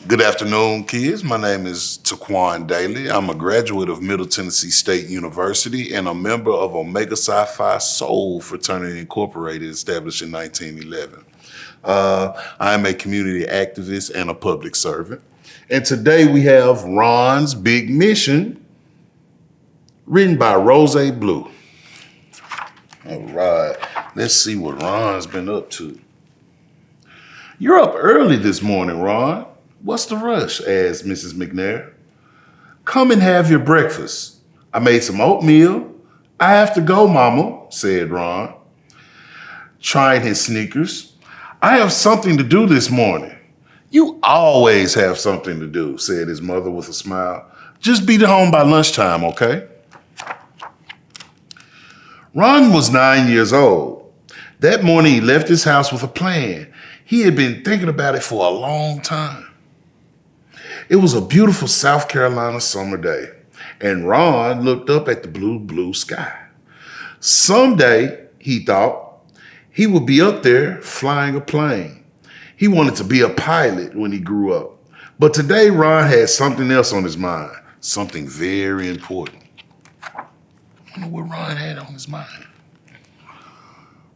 Good afternoon, kids. My name is Tequan Daly. I'm a graduate of Middle Tennessee State University and a member of Omega Psi Phi Soul Fraternity Incorporated, established in 1911. I am a community activist and a public servant. And today we have Ron's Big Mission, written by Rose Blue. All right, let's see what Ron's been up to. You're up early this morning, Ron. What's the rush? Asked Mrs. McNair. Come and have your breakfast. I made some oatmeal. I have to go, Mama, said Ron, trying his sneakers. I have something to do this morning. You always have something to do, said his mother with a smile. Just be home by lunchtime, okay? Ron was 9 years old. That morning he left his house with a plan. He had been thinking about it for a long time. It was a beautiful South Carolina summer day, and Ron looked up at the blue sky. Someday, he thought, he would be up there flying a plane. He wanted to be a pilot when he grew up. But today, Ron had something else on his mind, something very important. I wonder what Ron had on his mind.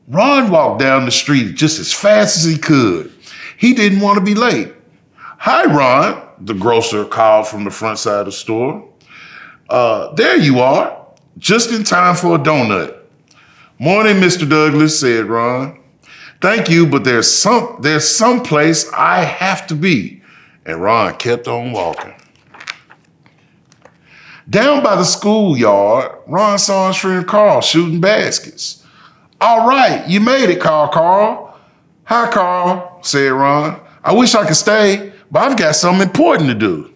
Ron walked down the street just as fast as he could. He didn't want to be late. Hi, Ron, the grocer called from the front side of the store. There you are, just in time for a donut. Morning, Mr. Douglas, said Ron. Thank you, but there's some place I have to be. And Ron kept on walking. Down by the schoolyard, Ron saw his friend Carl shooting baskets. All right, you made it, Carl. Hi, Carl, said Ron. I wish I could stay, but I've got something important to do.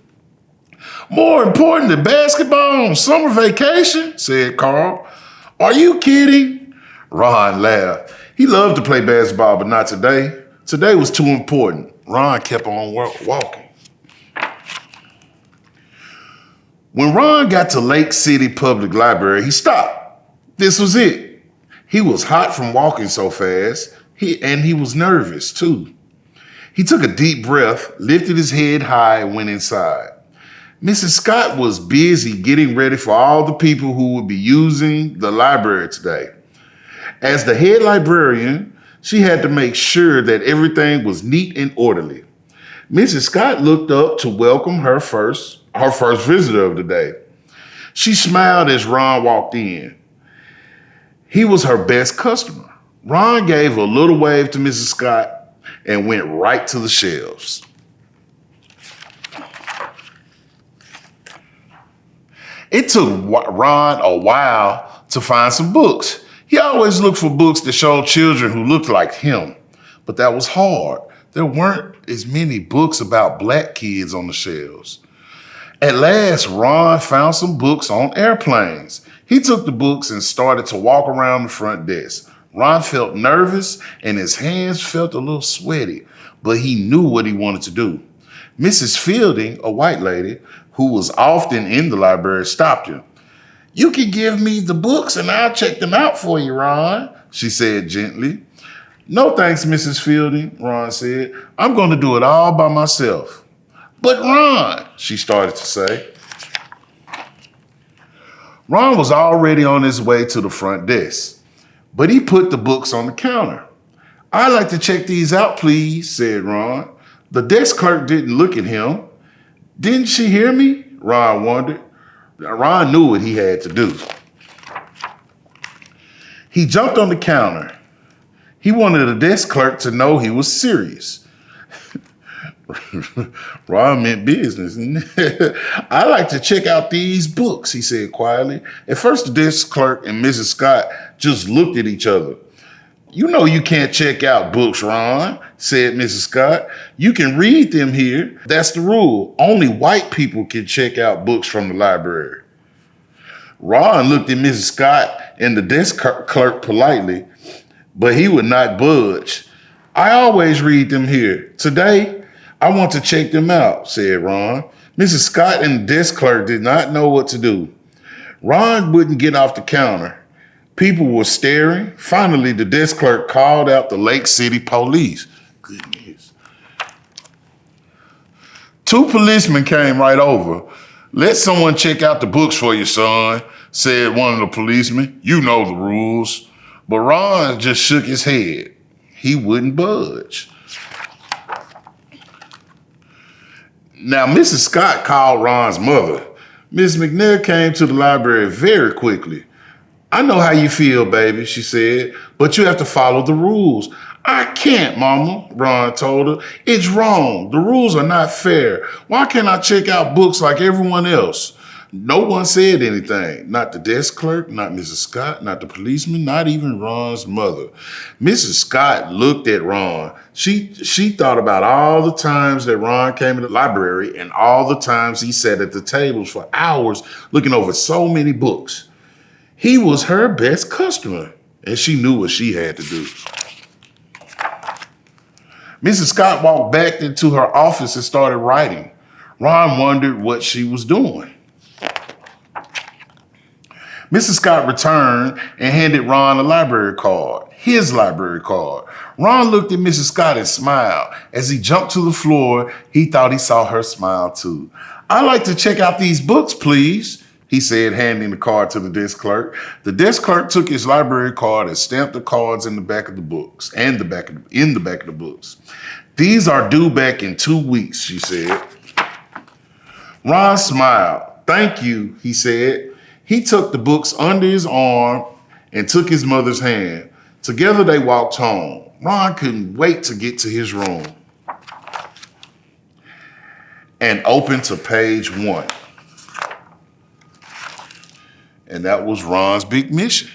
More important than basketball on summer vacation, said Carl. Are you kidding? Ron laughed. He loved to play basketball, but not today. Today was too important. Ron kept on walking. When Ron got to Lake City Public Library, he stopped. This was it. He was hot from walking so fast, and he was nervous too. He took a deep breath, lifted his head high, and went inside. Mrs. Scott was busy getting ready for all the people who would be using the library today. As the head librarian, she had to make sure that everything was neat and orderly. Mrs. Scott looked up to welcome her first visitor of the day. She smiled as Ron walked in. He was her best customer. Ron gave a little wave to Mrs. Scott and went right to the shelves. It took Ron a while to find some books. He always looked for books that showed children who looked like him, but that was hard. There weren't as many books about black kids on the shelves. At last, Ron found some books on airplanes. He took the books and started to walk around the front desk. Ron felt nervous and his hands felt a little sweaty, but he knew what he wanted to do. Mrs. Fielding, a white lady who was often in the library, stopped him. You can give me the books and I'll check them out for you, Ron, she said gently. No thanks, Mrs. Fielding, Ron said. I'm going to do it all by myself. But Ron, she started to say. Ron was already on his way to the front desk, but he put the books on the counter. I'd like to check these out, please, said Ron. The desk clerk didn't look at him. Didn't she hear me? Ron wondered. Ron knew what he had to do. He jumped on the counter. He wanted the desk clerk to know he was serious. Ron meant business. I like to check out these books, he said quietly. At first, the desk clerk and Mrs. Scott just looked at each other. You know you can't check out books, Ron, said Mrs. Scott. You can read them here. That's the rule. Only white people can check out books from the library. Ron looked at Mrs. Scott and the desk clerk politely, but he would not budge. I always read them here. Today, I want to check them out, said Ron. Mrs. Scott and the desk clerk did not know what to do. Ron wouldn't get off the counter. People were staring. Finally, the desk clerk called out the Lake City police. Goodness. 2 policemen came right over. "Let someone check out the books for you, son," said one of the policemen. "You know the rules." But Ron just shook his head. He wouldn't budge. Now, Mrs. Scott called Ron's mother. Miss McNair came to the library very quickly. "I know how you feel, baby," she said, "but you have to follow the rules." "I can't, Mama," Ron told her. "It's wrong. The rules are not fair. Why can't I check out books like everyone else?" No one said anything. Not the desk clerk, not Mrs. Scott, not the policeman, not even Ron's mother. Mrs. Scott looked at Ron. She thought about all the times that Ron came to the library and all the times he sat at the tables for hours looking over so many books. He was her best customer, and she knew what she had to do. Mrs. Scott walked back into her office and started writing. Ron wondered what she was doing. Mrs. Scott returned and handed Ron a library card, his library card. Ron looked at Mrs. Scott and smiled. As he jumped to the floor, he thought he saw her smile too. "I'd like to check out these books, please," he said, handing the card to the desk clerk. The desk clerk took his library card and stamped the cards in the back of the books, in the back of the books. "These are due back in 2 weeks," she said. Ron smiled. "Thank you," he said. He took the books under his arm and took his mother's hand. Together they walked home. Ron couldn't wait to get to his room and open to page 1. And that was Ron's big mission.